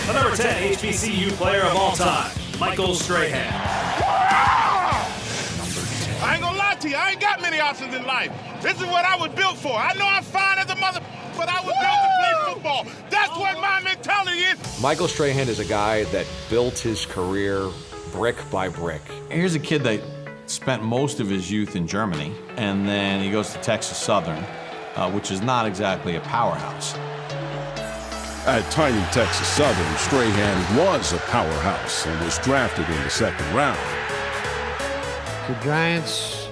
The number 10 HBCU player of all time, Michael Strahan. I ain't gonna lie to you, I ain't got many options in life. This is what I was built for. I know I'm fine as a mother, but I was built to play football. That's what my mentality is. Michael Strahan is a guy that built his career brick by brick. Here's a kid that spent most of his youth in Germany, and then he goes to Texas Southern, which is not exactly a powerhouse. At tiny Texas Southern, Strahan was a powerhouse and was drafted in the second round. The Giants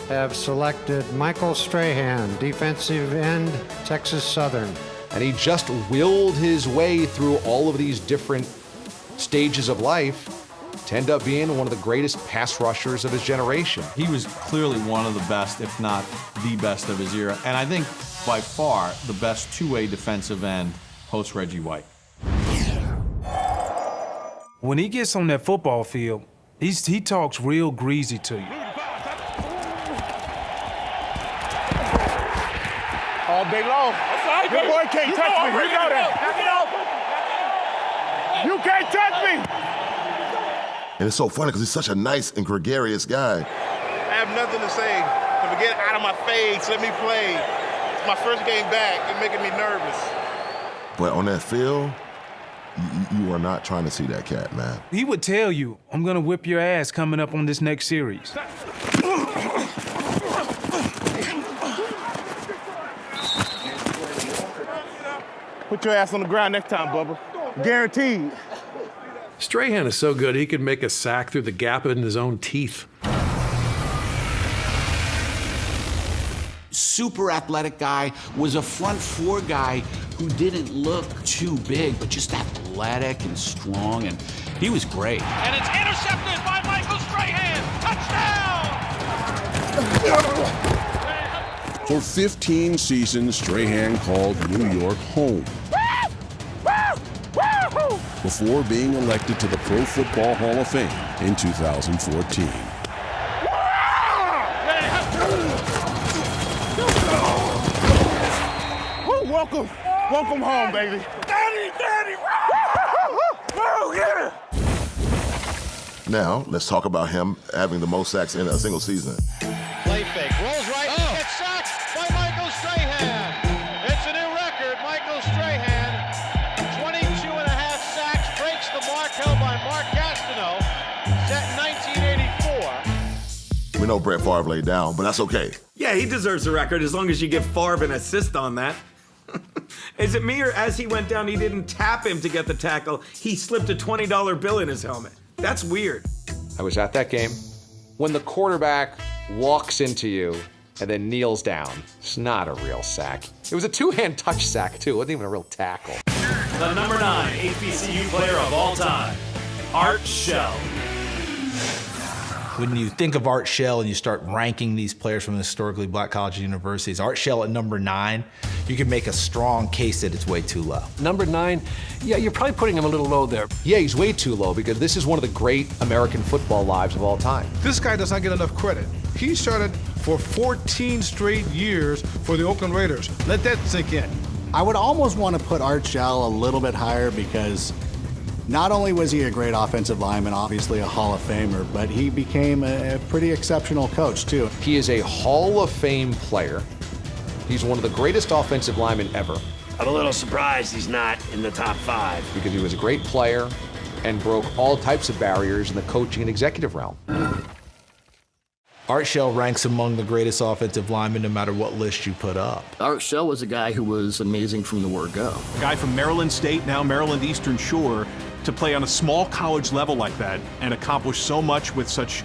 have selected Michael Strahan, defensive end, Texas Southern. And he just willed his way through all of these different stages of life to end up being one of the greatest pass rushers of his generation. He was clearly one of the best, if not the best of his era, and I think by far the best two-way defensive end post Reggie White. When he gets on that football field, he talks real greasy to you. All day long. Your boy can't touch me. You know that. You can't touch me. And it's so funny because he's such a nice and gregarious guy. I have nothing to say. If get out of my face, let me play. It's my first game back. It's making me nervous. But on that field, you are not trying to see that cat, man. He would tell you, I'm gonna whip your ass coming up on this next series. Put your ass on the ground next time, Bubba. Guaranteed. Strahan is so good, he could make a sack through the gap in his own teeth. Super athletic guy, was a front four guy who didn't look too big, but just athletic and strong, and he was great. And it's intercepted by Michael Strahan. Touchdown! For 15 seasons, Strahan called New York home. Before being elected to the Pro Football Hall of Fame in 2014. Welcome home, baby. Daddy! Woo, get it! Now, let's talk about him having the most sacks in a single season. Play fake, rolls right, gets sacked by Michael Strahan. It's a new record. Michael Strahan, 22 and a half sacks, breaks the mark held by Mark Gastineau, set in 1984. We know Brett Favre laid down, but that's okay. Yeah, he deserves the record as long as you give Favre an assist on that. Is it me, or as he went down, he didn't tap him to get the tackle? He slipped a $20 bill in his helmet. That's weird. I was at that game. When the quarterback walks into you and then kneels down, it's not a real sack. It was a two-hand touch sack, too. It wasn't even a real tackle. The number 9 HBCU player of all time, Art Shell. When you think of Art Shell and you start ranking these players from historically black colleges and universities, Art Shell at number 9, you can make a strong case that it's way too low. Number 9, yeah, you're probably putting him a little low there. Yeah, he's way too low because this is one of the great American football lives of all time. This guy does not get enough credit. He started for 14 straight years for the Oakland Raiders. Let that sink in. I would almost want to put Art Shell a little bit higher because not only was he a great offensive lineman, obviously a Hall of Famer, but he became a pretty exceptional coach, too. He is a Hall of Fame player. He's one of the greatest offensive linemen ever. I'm a little surprised he's not in the top 5. Because he was a great player and broke all types of barriers in the coaching and executive realm. Art Shell ranks among the greatest offensive linemen no matter what list you put up. Art Shell was a guy who was amazing from the word go. A guy from Maryland State, now Maryland Eastern Shore, to play on a small college level like that and accomplish so much with such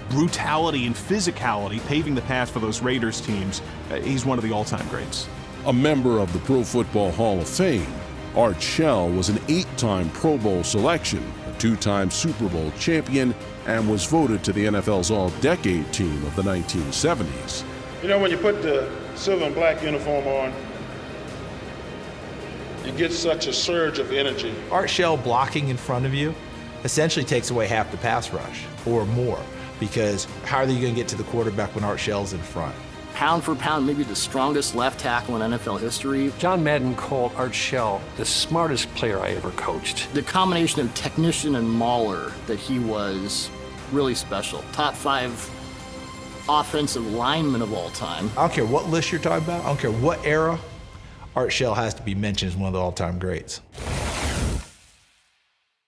brutality and physicality, paving the path for those Raiders teams. He's one of the all-time greats. A member of the Pro Football Hall of Fame, Art Shell was an 8-time Pro Bowl selection, a 2-time Super Bowl champion, and was voted to the NFL's All-Decade Team of the 1970s. You know, when you put the silver and black uniform on, you get such a surge of energy. Art Shell blocking in front of you essentially takes away half the pass rush or more, because how are you going to get to the quarterback when Art Shell's in front? pound for pound, maybe the strongest left tackle in NFL history. John Madden called Art Shell the smartest player I ever coached. The combination of technician and mauler that he was, really special. Top 5 offensive lineman of all time. I don't care what list you're talking about. I don't care what era. Art Shell has to be mentioned as one of the all-time greats.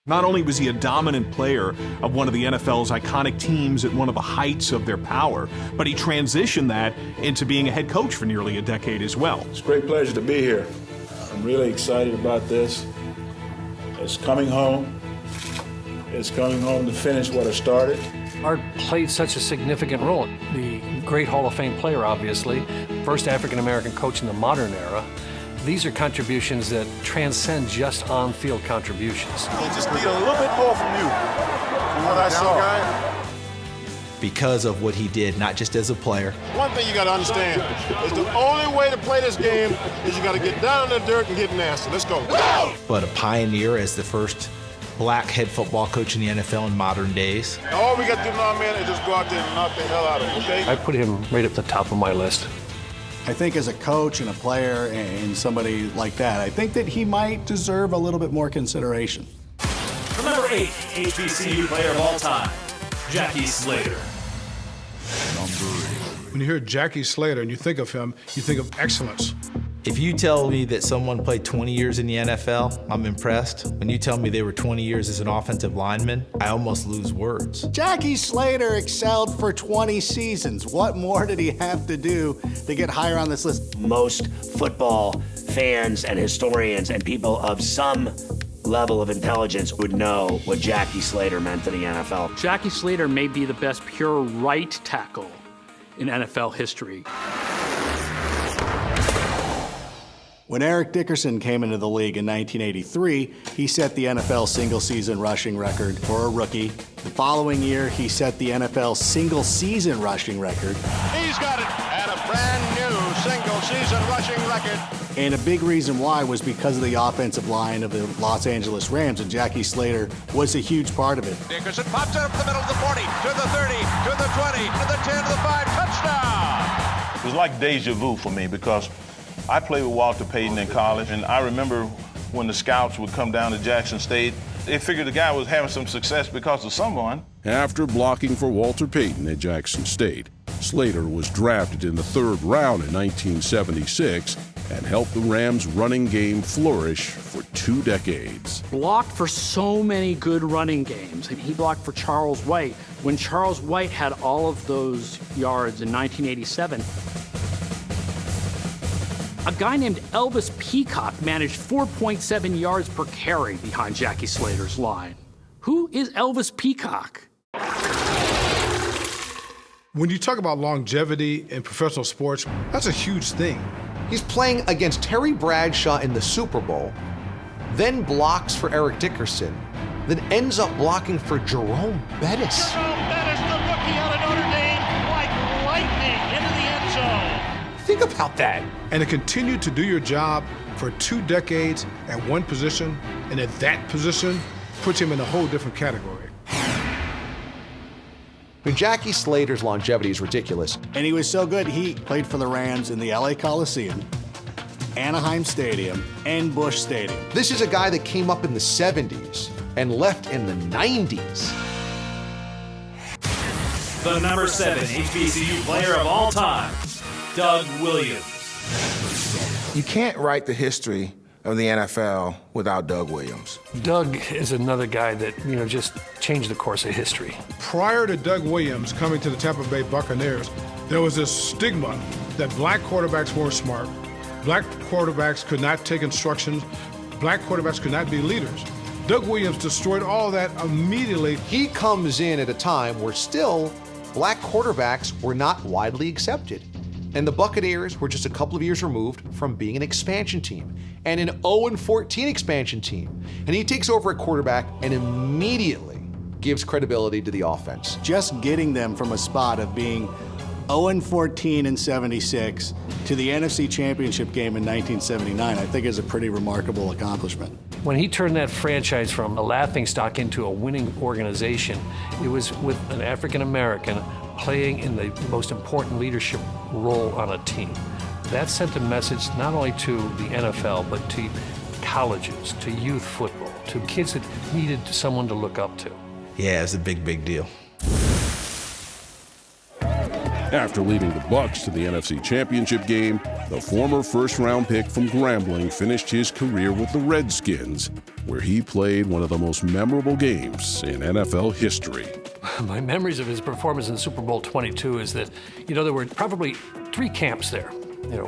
Not only was he a dominant player of one of the NFL's iconic teams at one of the heights of their power, but he transitioned that into being a head coach for nearly a decade as well. It's a great pleasure to be here. I'm really excited about this. It's coming home. It's coming home to finish what I started. Art played such a significant role. The great Hall of Fame player, obviously, first African-American coach in the modern era. These are contributions that transcend just on-field contributions. I just need a little bit more from you, from what I saw. Because of what he did, not just as a player. One thing you got to understand is the only way to play this game is you got to get down in the dirt and get nasty. Let's go. But a pioneer as the first black head football coach in the NFL in modern days. All we got to do now, man, is just go out there and knock the hell out of him, okay? I put him right at the top of my list. I think as a coach and a player and somebody like that, I think that he might deserve a little bit more consideration. For number 8, HBCU player of all time, Jackie Slater. When you hear Jackie Slater and you think of him, you think of excellence. If you tell me that someone played 20 years in the NFL, I'm impressed. When you tell me they were 20 years as an offensive lineman, I almost lose words. Jackie Slater excelled for 20 seasons. What more did he have to do to get higher on this list? Most football fans and historians and people of some level of intelligence would know what Jackie Slater meant to the NFL. Jackie Slater may be the best pure right tackle in NFL history. When Eric Dickerson came into the league in 1983, he set the NFL single-season rushing record for a rookie. The following year, he set the NFL single-season rushing record. He's got it at a brand new single-season rushing record. And a big reason why was because of the offensive line of the Los Angeles Rams, and Jackie Slater was a huge part of it. Dickerson pops it up the middle of the 40, to the 30, to the 20, to the 10, to the 5, touchdown! It was like deja vu for me because I played with Walter Payton in college, and I remember when the scouts would come down to Jackson State, they figured the guy was having some success because of someone. After blocking for Walter Payton at Jackson State, Slater was drafted in the 3rd round in 1976 and helped the Rams' running game flourish for 2 decades. Blocked for so many good running games. He blocked for Charles White. When Charles White had all of those yards in 1987, a guy named Elvis Peacock managed 4.7 yards per carry behind Jackie Slater's line. Who is Elvis Peacock? When you talk about longevity in professional sports, that's a huge thing. He's playing against Terry Bradshaw in the Super Bowl, then blocks for Eric Dickerson, then ends up blocking for Jerome Bettis. Jerome Bettis, the rookie out of Notre Dame, like lightning into the end zone. Think about that. And to continue to do your job for 2 decades at one position, and at that position, puts him in a whole different category. I mean, Jackie Slater's longevity is ridiculous. And he was so good, he played for the Rams in the LA Coliseum, Anaheim Stadium, and Busch Stadium. This is a guy that came up in the 70s and left in the 90s. The number 7 HBCU player of all time, Doug Williams. You can't write the history of the NFL without Doug Williams. Doug is another guy that, just changed the course of history. Prior to Doug Williams coming to the Tampa Bay Buccaneers, there was this stigma that black quarterbacks weren't smart, black quarterbacks could not take instructions, black quarterbacks could not be leaders. Doug Williams destroyed all that immediately. He comes in at a time where still black quarterbacks were not widely accepted. And the Buccaneers were just a couple of years removed from being an expansion team, and an 0-14 expansion team. And he takes over at quarterback and immediately gives credibility to the offense. Just getting them from a spot of being 0-14 in 76 to the NFC Championship game in 1979, I think is a pretty remarkable accomplishment. When he turned that franchise from a laughingstock into a winning organization, it was with an African-American playing in the most important leadership role on a team. That sent a message not only to the NFL, but to colleges, to youth football, to kids that needed someone to look up to. Yeah, it's a big, big deal. After leading the Bucs to the NFC Championship game, the former first-round pick from Grambling finished his career with the Redskins, where he played one of the most memorable games in NFL history. My memories of his performance in Super Bowl 22 is that, there were probably 3 camps there.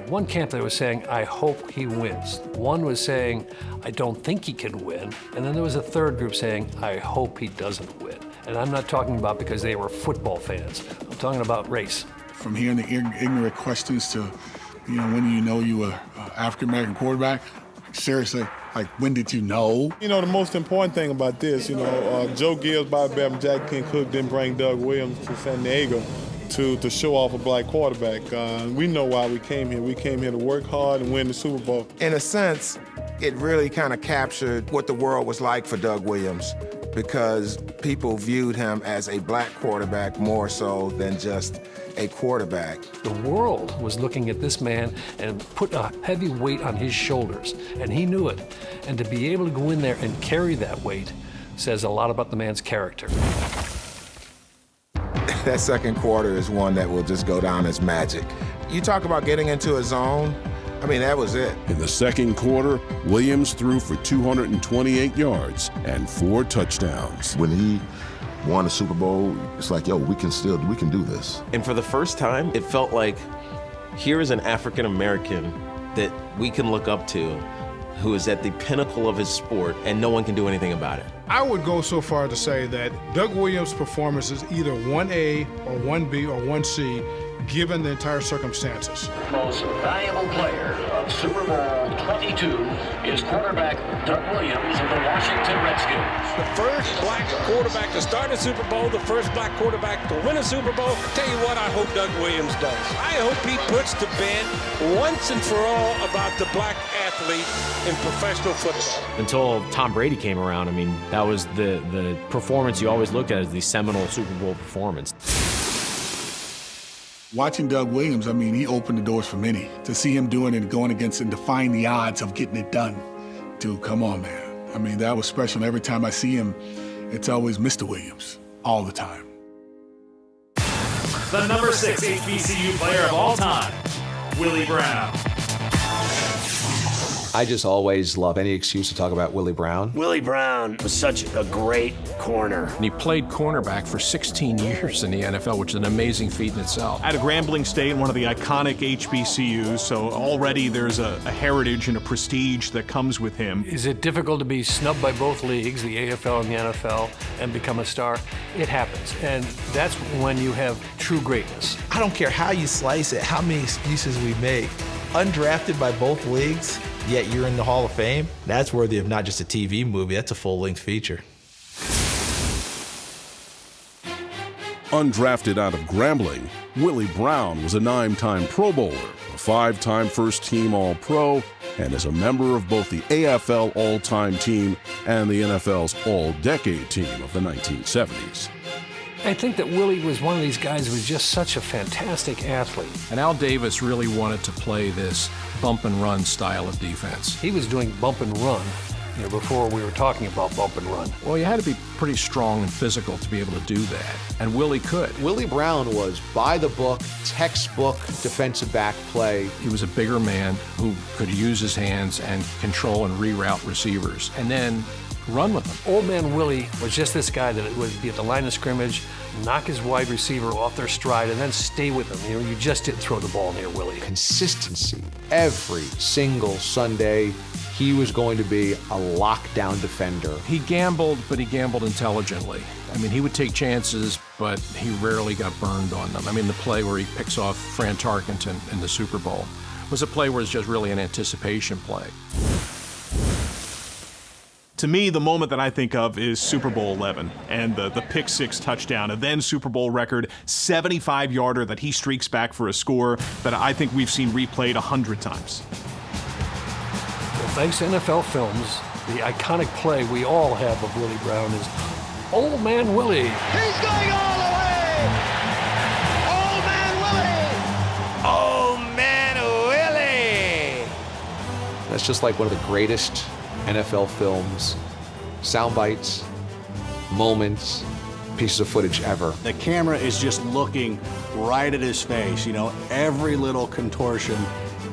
One camp that was saying, I hope he wins. One was saying, I don't think he can win. And then there was a third group saying, I hope he doesn't win. And I'm not talking about because they were football fans. I'm talking about race. From hearing the ignorant questions to, when you were an African-American quarterback, seriously, when did you know? The most important thing about this, Joe Gibbs, Bobby Bevan, Jack King Cook didn't bring Doug Williams to San Diego to show off a black quarterback. We know why we came here. We came here to work hard and win the Super Bowl. In a sense, it really kind of captured what the world was like for Doug Williams, because people viewed him as a black quarterback more so than just a quarterback. The world was looking at this man and put a heavy weight on his shoulders, and he knew it. And to be able to go in there and carry that weight says a lot about the man's character. That second quarter is one that will just go down as magic. You talk about getting into a zone, that was it. In the second quarter, Williams threw for 228 yards and 4 touchdowns. When he won the Super Bowl, it's like, we can do this. And for the first time, it felt like here is an African American that we can look up to, who is at the pinnacle of his sport, and no one can do anything about it. I would go so far to say that Doug Williams' performance is either 1A or 1B or 1C, given the entire circumstances. Most valuable player of Super Bowl 22 is quarterback Doug Williams of the Washington Redskins. The first black quarterback to start a Super Bowl, the first black quarterback to win a Super Bowl. Tell you what I hope Doug Williams does. I hope he puts to bed once and for all about the black athlete in professional football. Until Tom Brady came around, that was the performance you always looked at as the seminal Super Bowl performance. Watching Doug Williams, he opened the doors for many. To see him doing it, going against and defying the odds of getting it done. Dude, come on, man. That was special. Every time I see him, it's always Mr. Williams, all the time. The number 6 HBCU player of all time, Willie Brown. I just always love any excuse to talk about Willie Brown. Willie Brown was such a great corner. And he played cornerback for 16 years in the NFL, which is an amazing feat in itself. Out of Grambling State, one of the iconic HBCUs, so already there's a heritage and a prestige that comes with him. Is it difficult to be snubbed by both leagues, the AFL and the NFL, and become a star? It happens, and that's when you have true greatness. I don't care how you slice it, how many excuses we make. Undrafted by both leagues, yet you're in the Hall of Fame. That's worthy of not just a TV movie, that's a full-length feature. Undrafted out of Grambling, Willie Brown was a 9-time Pro Bowler, a 5-time first-team All-Pro, and is a member of both the AFL All-Time Team and the NFL's All-Decade Team of the 1970s. I think that Willie was one of these guys who was just such a fantastic athlete. And Al Davis really wanted to play this bump and run style of defense. He was doing bump and run before we were talking about bump and run. Well, you had to be pretty strong and physical to be able to do that, and Willie could. Willie Brown was by the book, textbook defensive back play. He was a bigger man who could use his hands and control and reroute receivers, and then run with them. Old man Willie was just this guy that would be at the line of scrimmage, knock his wide receiver off their stride, and then stay with them. You just didn't throw the ball near Willie. Consistency. Every single Sunday, he was going to be a lockdown defender. He gambled, but he gambled intelligently. He would take chances, but he rarely got burned on them. The play where he picks off Fran Tarkenton in the Super Bowl was a play where it's just really an anticipation play. To me, the moment that I think of is Super Bowl 11 and the pick six touchdown, and then Super Bowl record 75-yarder that he streaks back for a score that I think we've seen replayed 100 times. Well, thanks to NFL Films, the iconic play we all have of Willie Brown is Old Man Willie. He's going all the way! it's just like one of the greatest NFL films, sound bites, moments, pieces of footage ever. The camera is just looking right at his face, you know, every little contortion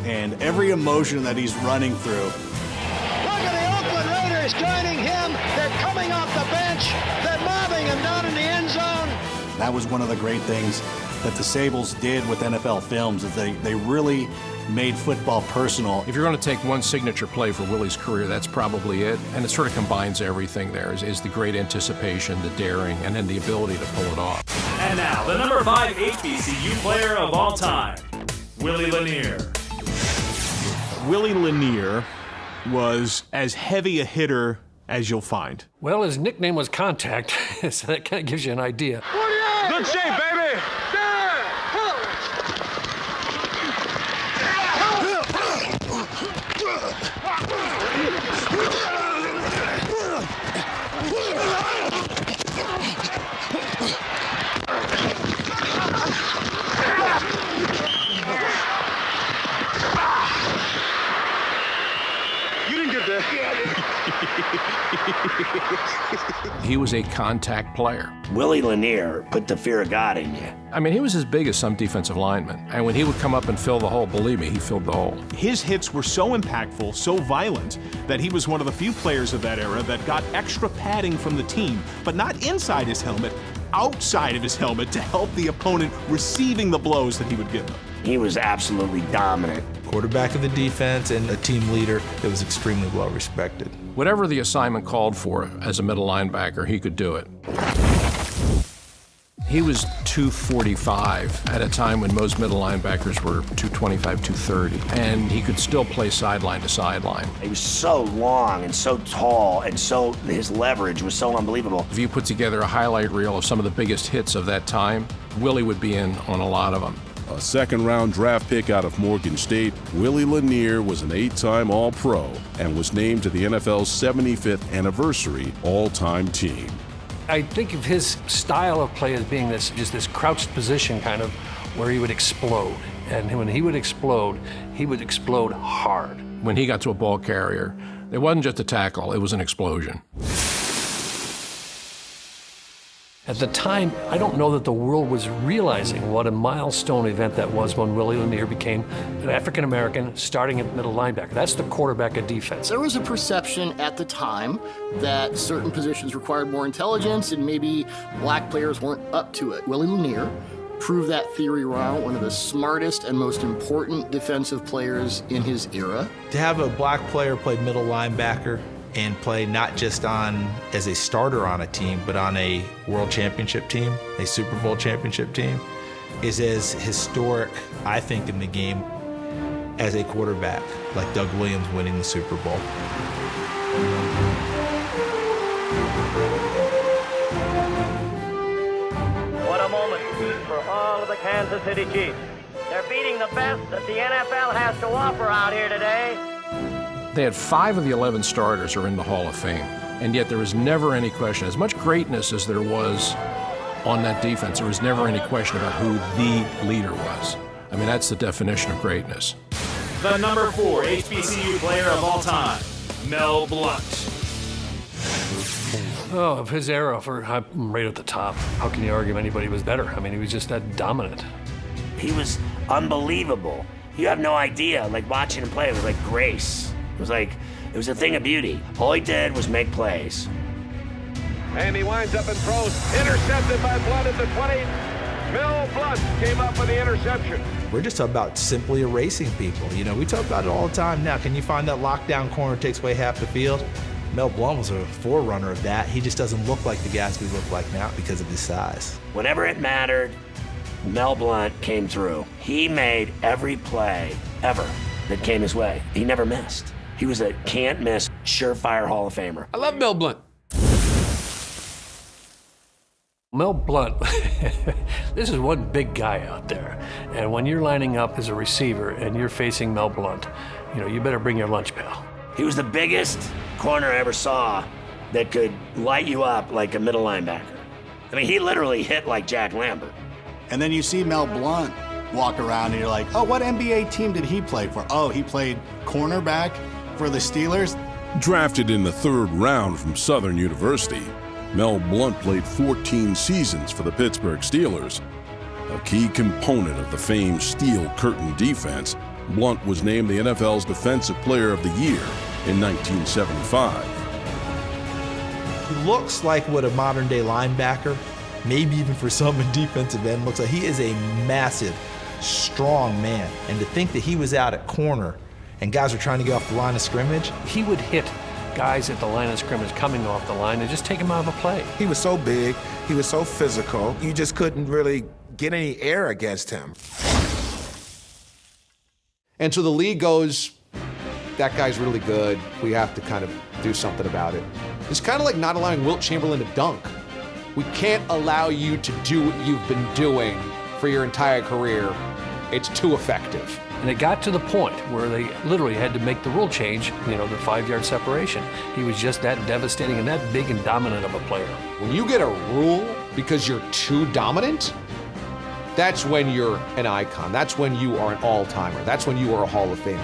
and every emotion that he's running through. Look at the Oakland Raiders joining him. They're coming off the bench. They're mobbing him down in the end zone. That was one of the great things that the Sables did with NFL Films, is they really made football personal. If you're going to take one signature play for Willie's career, that's probably it. And it sort of combines everything there, is the great anticipation, the daring, and then the ability to pull it off. And now, the number 5 HBCU player of all time, Willie Lanier. Willie Lanier was as heavy a hitter as you'll find. Well, his nickname was Contact, so that kind of gives you an idea. Good shape, baby. You didn't get that. He was a contact player. Willie Lanier put the fear of God in you. I mean, he was as big as some defensive linemen. And when he would come up and fill the hole, believe me, he filled the hole. His hits were so impactful, so violent, that he was one of the few players of that era that got extra padding from the team, but not inside his helmet, outside of his helmet, to help the opponent receiving the blows that he would give them. He was absolutely dominant. Quarterback of the defense and a team leader that was extremely well respected. Whatever the assignment called for as a middle linebacker, he could do it. He was 245 at a time when most middle linebackers were 225, 230, and he could still play sideline to sideline. He was so long and so tall, and so his leverage was so unbelievable. If you put together a highlight reel of some of the biggest hits of that time, Willie would be in on a lot of them. A second-round draft pick out of Morgan State, Willie Lanier was an 8-time All-Pro and was named to the NFL's 75th anniversary all-time team. I think of his style of play as being this crouched position kind of where he would explode. And when he would explode hard. When he got to a ball carrier, it wasn't just a tackle, it was an explosion. At the time, I don't know that the world was realizing what a milestone event that was when Willie Lanier became an African-American starting at middle linebacker. That's the quarterback of defense. There was a perception at the time that certain positions required more intelligence and maybe black players weren't up to it. Willie Lanier proved that theory wrong, one of the smartest and most important defensive players in his era. To have a black player play middle linebacker and play not just as a starter on a team, but on a world championship team, a Super Bowl championship team, is as historic, I think, in the game as a quarterback, like Doug Williams winning the Super Bowl. What a moment for all of the Kansas City Chiefs. They're beating the best that the NFL has to offer out here today. They had 5 of the 11 starters are in the Hall of Fame, and yet there was never any question. As much greatness as there was on that defense, there was never any question about who the leader was. I mean, that's the definition of greatness. The number 4 HBCU player of all time, Mel Blount. Oh, of his era, I'm right at the top. How can you argue anybody was better? I mean, he was just that dominant. He was unbelievable. You have no idea, like watching him play, it was like grace. It was a thing of beauty. All he did was make plays. And he winds up and throws. Intercepted by Blount at the 20. Mel Blount came up with the interception. We're just about simply erasing people. You know, we talk about it all the time now. Can you find that lockdown corner that takes away half the field? Mel Blount was a forerunner of that. He just doesn't look like the guys we look like now because of his size. Whenever it mattered, Mel Blount came through. He made every play ever that came his way. He never missed. He was a can't-miss, surefire Hall of Famer. I love Mel Blount. Mel Blount, this is one big guy out there. And when you're lining up as a receiver and you're facing Mel Blount, you better bring your lunch pail. He was the biggest corner I ever saw that could light you up like a middle linebacker. I mean, he literally hit like Jack Lambert. And then you see Mel Blount walk around and you're like, oh, what NBA team did he play for? Oh, he played cornerback For the Steelers, Drafted in the 3rd round from Southern University, Mel Blount played 14 seasons for the Pittsburgh Steelers. A key component of the famed Steel Curtain defense, Blount was named the NFL's Defensive Player of the Year in 1975. He looks like what a modern-day linebacker, maybe even for some in defensive end, looks like. He is a massive, strong man. And to think that he was out at corner and guys were trying to get off the line of scrimmage. He would hit guys at the line of scrimmage coming off the line and just take him out of a play. He was so big, he was so physical, you just couldn't really get any air against him. And so the league goes, that guy's really good. We have to kind of do something about it. It's kind of like not allowing Wilt Chamberlain to dunk. We can't allow you to do what you've been doing for your entire career. It's too effective. And it got to the point where they literally had to make the rule change, the 5-yard separation. He was just that devastating and that big and dominant of a player. When you get a rule because you're too dominant, that's when you're an icon. That's when you are an all-timer. That's when you are a Hall of Famer.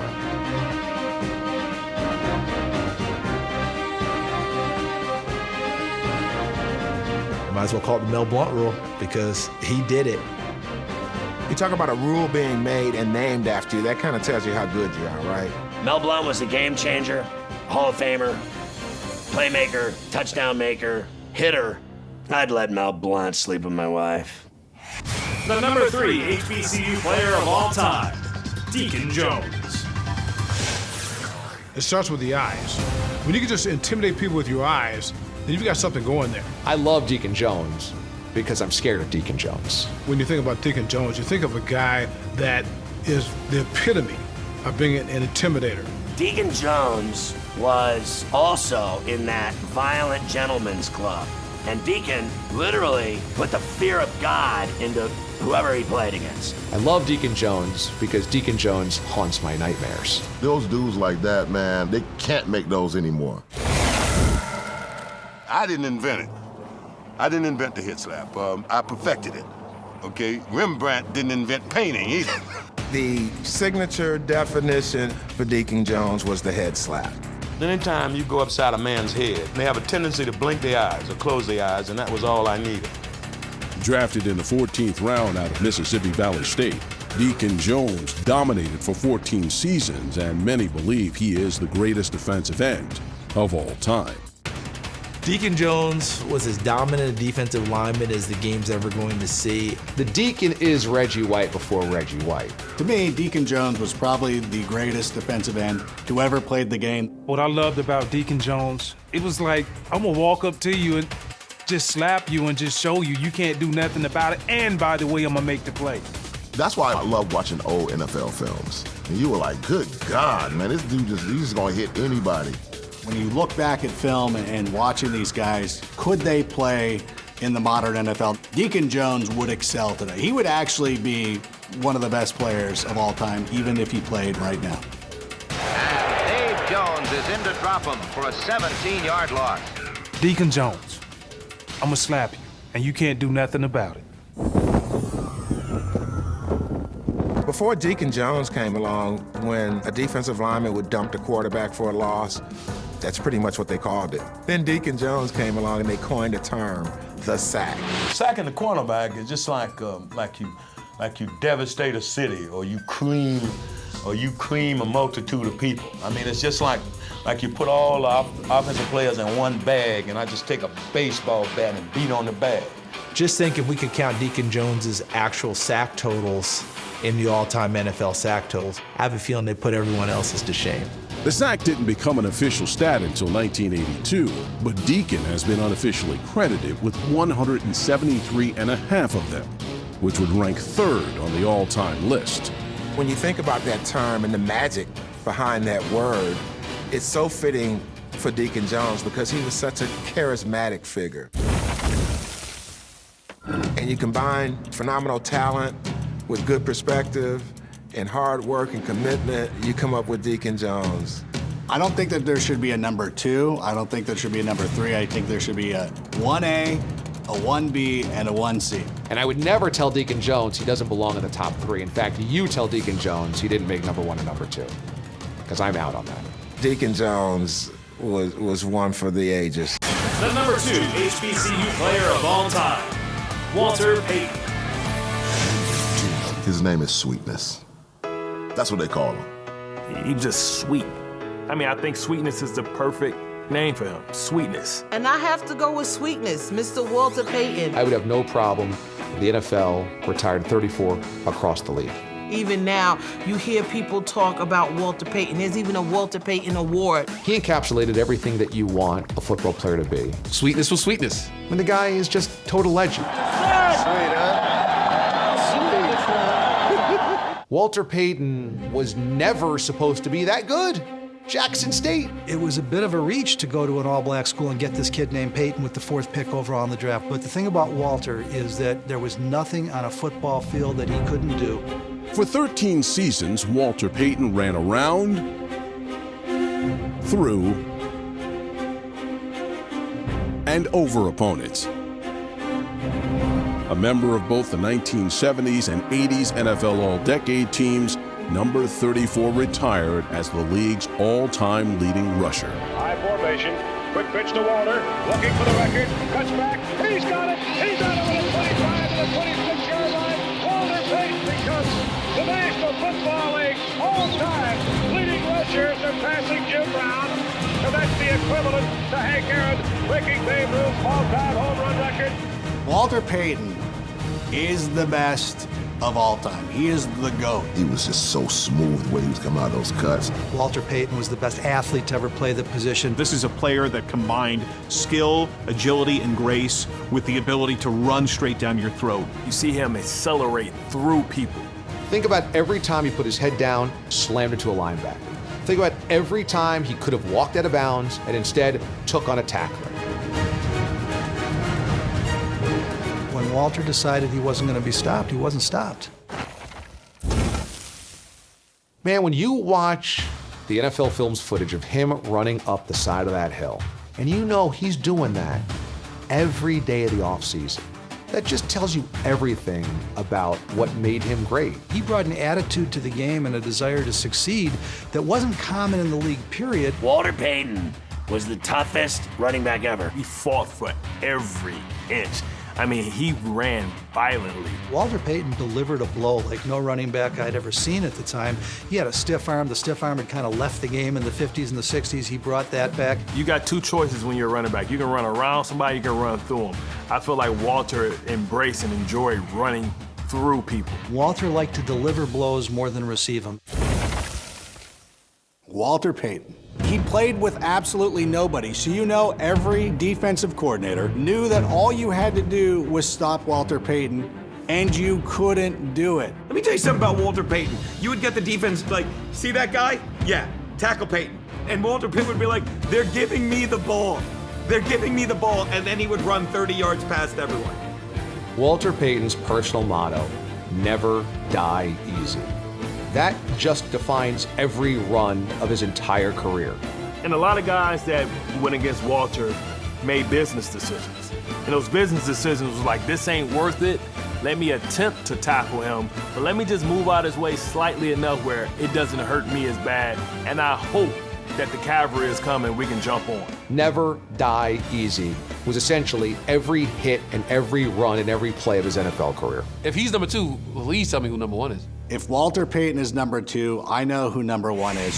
Might as well call it the Mel Blount rule because he did it. You talk about a rule being made and named after you, that kind of tells you how good you are, right? Mel Blount was a game changer, Hall of Famer, playmaker, touchdown maker, hitter. I'd let Mel Blount sleep with my wife. The number 3 HBCU player of all time, Deacon Jones. It starts with the eyes. When you can just intimidate people with your eyes, then you've got something going there. I love Deacon Jones because I'm scared of Deacon Jones. When you think about Deacon Jones, you think of a guy that is the epitome of being an intimidator. Deacon Jones was also in that violent gentleman's club. And Deacon literally put the fear of God into whoever he played against. I love Deacon Jones because Deacon Jones haunts my nightmares. Those dudes like that, man, they can't make those anymore. I didn't invent it. I didn't invent the hit slap. I perfected it, okay? Rembrandt didn't invent painting either. The signature definition for Deacon Jones was the head slap. Anytime you go upside a man's head, they have a tendency to blink their eyes or close their eyes, and that was all I needed. Drafted in the 14th round out of Mississippi Valley State, Deacon Jones dominated for 14 seasons, and many believe he is the greatest defensive end of all time. Deacon Jones was as dominant a defensive lineman as the game's ever going to see. The Deacon is Reggie White before Reggie White. To me, Deacon Jones was probably the greatest defensive end to ever played the game. What I loved about Deacon Jones, it was like, I'm gonna walk up to you and just slap you and just show you can't do nothing about it, and by the way, I'm gonna make the play. That's why I love watching old NFL films. And you were like, good God, man, this dude he's just gonna hit anybody. When you look back at film and watching these guys, could they play in the modern NFL? Deacon Jones would excel today. He would actually be one of the best players of all time, even if he played right now. And Dave Jones is in to drop him for a 17-yard loss. Deacon Jones, I'm gonna slap you, and you can't do nothing about it. Before Deacon Jones came along, when a defensive lineman would dump the quarterback for a loss, that's pretty much what they called it. Then Deacon Jones came along and they coined the term, the sack. Sacking the cornerback is just like you devastate a city, or you cream a multitude of people. I mean, it's just like you put all the offensive players in one bag, and I just take a baseball bat and beat on the bag. Just think if we could count Deacon Jones's actual sack totals in the all-time NFL sack totals, I have a feeling they put everyone else's to shame. The sack didn't become an official stat until 1982, but Deacon has been unofficially credited with 173 and a half of them, which would rank 3rd on the all-time list. When you think about that term and the magic behind that word, it's so fitting for Deacon Jones because he was such a charismatic figure. And you combine phenomenal talent with good perspective and hard work and commitment, you come up with Deacon Jones. I don't think that there should be a number 2. I don't think there should be a number 3. I think there should be a 1A, a 1B, and a 1C. And I would never tell Deacon Jones he doesn't belong in the top 3. In fact, you tell Deacon Jones he didn't make number 1 and number 2, because I'm out on that. Deacon Jones was one for the ages. The number 2 HBCU player of all time, Walter Payton. His name is Sweetness. That's what they call him. He's just sweet. I mean, I think Sweetness is the perfect name for him. Sweetness. And I have to go with Sweetness, Mr. Walter Payton. I would have no problem if the NFL retired 34 across the league. Even now, you hear people talk about Walter Payton. There's even a Walter Payton Award. He encapsulated everything that you want a football player to be. Sweetness was sweetness. And the guy is just total legend. Walter Payton was never supposed to be that good. Jackson State. It was a bit of a reach to go to an all-black school and get this kid named Payton with the 4th pick overall in the draft. But the thing about Walter is that there was nothing on a football field that he couldn't do. For 13 seasons, Walter Payton ran around, through, and over opponents. A member of both the 1970s and 80s NFL All-Decade teams, number 34 retired as the league's all-time leading rusher. High formation, quick pitch to Walter, looking for the record, cuts back, he's got it, he's out of the 25 to the 26-yard line. Walter Payton becomes the National Football League all-time leading rusher, surpassing Jim Brown. So that's the equivalent to Hank Aaron breaking Babe Ruth's all-time home run record. Walter Payton is the best of all time. He is the GOAT. He was just so smooth the way he was coming out of those cuts. Walter Payton was the best athlete to ever play the position. This is a player that combined skill, agility, and grace with the ability to run straight down your throat. You see him accelerate through people. Think about every time he put his head down, slammed into a linebacker. Think about every time he could have walked out of bounds and instead took on a tackler. When Walter decided he wasn't going to be stopped, he wasn't stopped. Man, when you watch the NFL Films footage of him running up the side of that hill, and you know he's doing that every day of the offseason, that just tells you everything about what made him great. He brought an attitude to the game and a desire to succeed that wasn't common in the league, period. Walter Payton was the toughest running back ever. He fought for every inch. I mean, he ran violently. Walter Payton delivered a blow like no running back I'd ever seen at the time. He had a stiff arm. The stiff arm had kind of left the game in the 50s and the 60s. He brought that back. You got two choices when you're a running back. You can run around somebody, you can run through them. I feel like Walter embraced and enjoyed running through people. Walter liked to deliver blows more than receive them. Walter Payton. He played with absolutely nobody, so you know every defensive coordinator knew that all you had to do was stop Walter Payton, and you couldn't do it. Let me tell you something about Walter Payton. You would get the defense like, see that guy? Yeah, tackle Payton. And Walter Payton would be like, they're giving me the ball. They're giving me the ball, and then he would run 30 yards past everyone. Walter Payton's personal motto, never die easy. That just defines every run of his entire career. And a lot of guys that went against Walter made business decisions. And those business decisions was like, this ain't worth it. Let me attempt to tackle him, but let me just move out his way slightly enough where it doesn't hurt me as bad. And I hope that the cavalry is coming, we can jump on. Never die easy was essentially every hit and every run and every play of his NFL career. If he's number 2, please tell me who number 1 is. If Walter Payton is number 2, I know who number 1 is.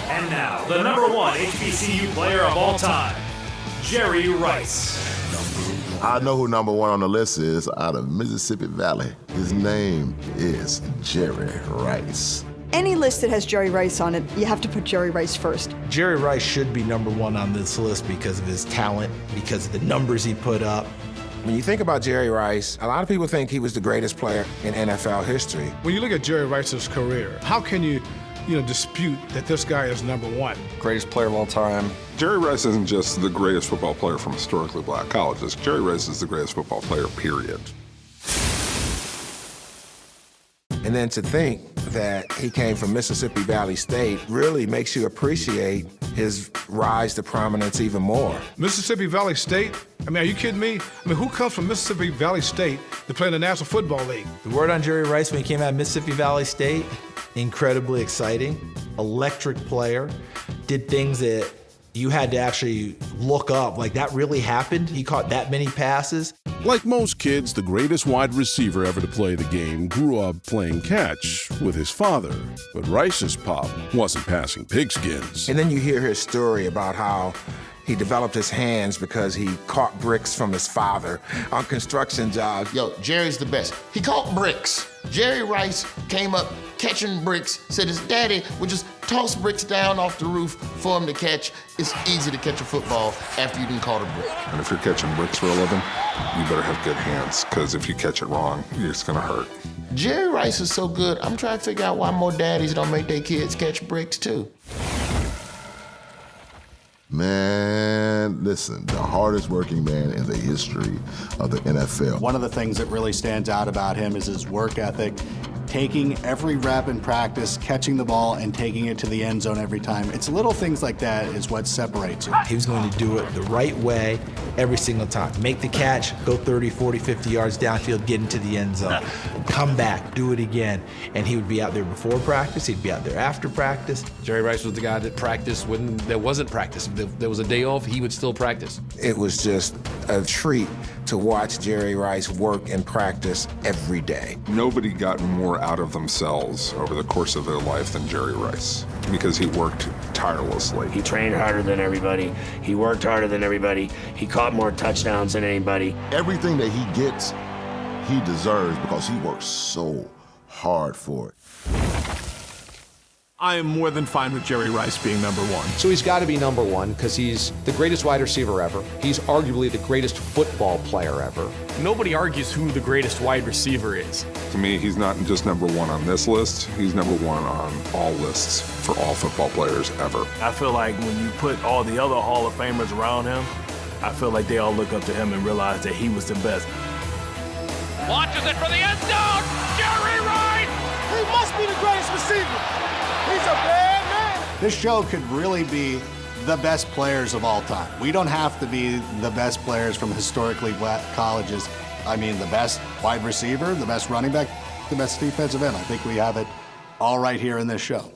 And now, the number 1 HBCU player of all time, Jerry Rice. I know who number 1 on the list is out of Mississippi Valley. His name is Jerry Rice. Any list that has Jerry Rice on it, you have to put Jerry Rice first. Jerry Rice should be number 1 on this list because of his talent, because of the numbers he put up. When you think about Jerry Rice, a lot of people think he was the greatest player in NFL history. When you look at Jerry Rice's career, how can you dispute that this guy is number 1? Greatest player of all time. Jerry Rice isn't just the greatest football player from historically black colleges. Jerry Rice is the greatest football player, period. And then to think that he came from Mississippi Valley State really makes you appreciate his rise to prominence even more. Mississippi Valley State? I mean, are you kidding me? I mean, who comes from Mississippi Valley State to play in the National Football League? The word on Jerry Rice when he came out of Mississippi Valley State, incredibly exciting, electric player, did things that you had to actually look up, like that really happened? He caught that many passes? Like most kids, the greatest wide receiver ever to play the game grew up playing catch with his father. But Rice's pop wasn't passing pigskins. And then you hear his story about how he developed his hands because he caught bricks from his father on construction jobs. Yo, Jerry's the best. He caught bricks. Jerry Rice came up catching bricks, said his daddy would just toss bricks down off the roof for him to catch. It's easy to catch a football after you done caught a brick. And if you're catching bricks for a living, you better have good hands, because if you catch it wrong, it's gonna hurt. Jerry Rice is so good, I'm trying to figure out why more daddies don't make their kids catch bricks too. Man, listen, the hardest working man in the history of the NFL. One of the things that really stands out about him is his work ethic, taking every rep in practice, catching the ball, and taking it to the end zone every time. It's little things like that is what separates him. He was going to do it the right way every single time. Make the catch, go 30, 40, 50 yards downfield, get into the end zone. Come back, do it again. And he would be out there before practice, he'd be out there after practice. Jerry Rice was the guy that practiced when there wasn't practice. If there was a day off, he would still practice. It was just a treat to watch Jerry Rice work and practice every day. Nobody got more out of themselves over the course of their life than Jerry Rice, because he worked tirelessly. He trained harder than everybody. He worked harder than everybody. He caught more touchdowns than anybody. Everything that he gets, he deserves because he works so hard for it. I am more than fine with Jerry Rice being number one. So he's got to be number one because he's the greatest wide receiver ever. He's arguably the greatest football player ever. Nobody argues who the greatest wide receiver is. To me, he's not just number one on this list, he's number one on all lists for all football players ever. I feel like when you put all the other Hall of Famers around him, I feel like they all look up to him and realize that he was the best. Launches it for the end zone. Jerry Rice! He must be the greatest receiver. He's a bad man. This show could really be the best players of all time. We don't have to be the best players from historically black colleges. I mean, the best wide receiver, the best running back, the best defensive end. I think we have it all right here in this show.